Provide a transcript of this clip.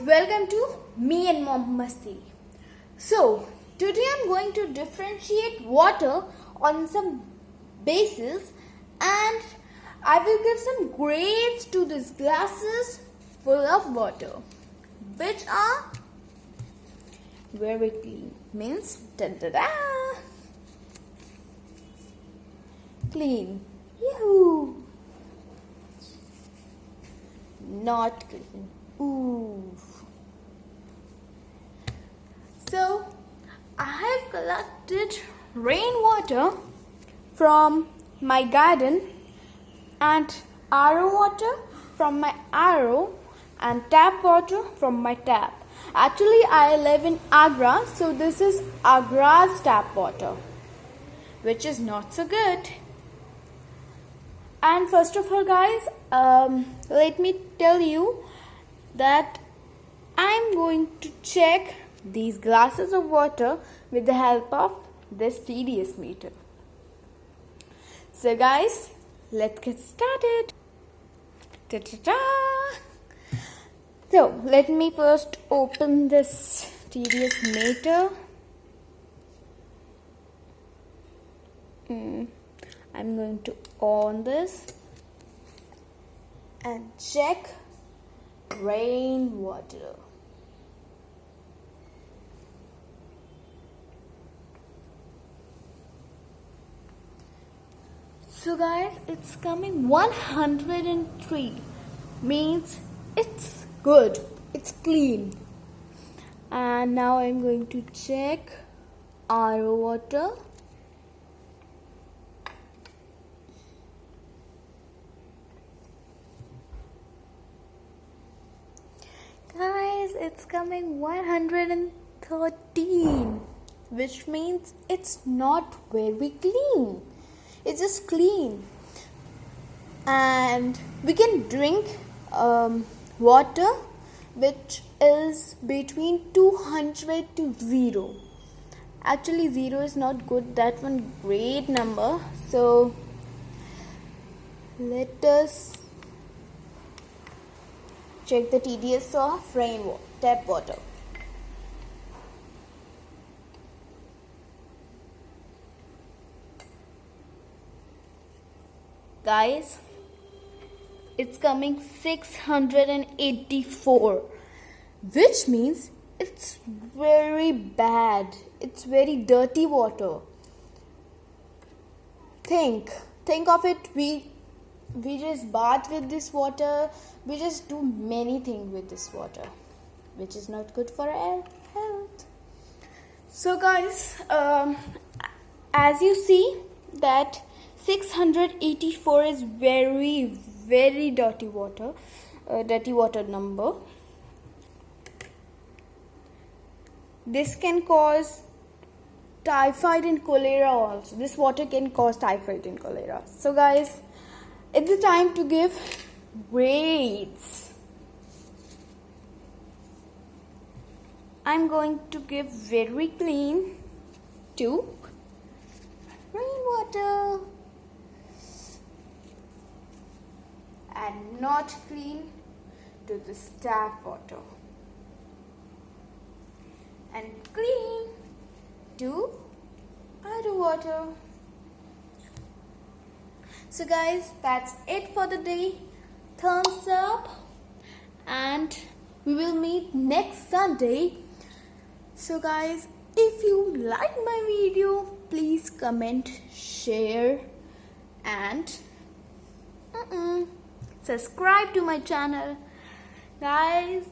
welcome to me and Mom Masti. So, today I'm going to differentiate water on some bases and I will give some grades to these glasses full of water, which are very clean. Means da-da-da, clean. Yoo-hoo. Not clean. Ooh. So, I have collected rainwater from my garden and RO water from my RO and tap water from my tap. Actually, I live in Agra, so this is Agra's tap water, which is not so good. And first of all, guys, let me tell you that I'm going to check these glasses of water with the help of this TDS meter. So guys, let's get started. Ta-ta-ta. So let me first open this TDS meter. I'm going to on this and check rainwater. So guys, it's coming 103, means it's good, it's clean. And now I'm going to check RO water. Guys, it's coming 113, which means it's not very clean. It's just clean. And we can drink water which is between 200 to 0. Actually, 0 is not good. That one great number. So let us check the TDS of rainwater, tap water. Guys, it's coming 684, which means it's very bad. It's very dirty water. Think of it. We just bath with this water. We just do many things with this water, which is not good for our health. So guys, as you see that 684 is very dirty water number. This can cause typhoid and cholera also. This water can cause typhoid and cholera. So guys, it's the time to give grades. I'm going to give very clean to rainwater and not clean to the tap water and clean to RO water. So guys, that's it for the day. Thumbs up and we will meet next Sunday. So guys, if you like my video, please comment, share and subscribe to my channel. Guys,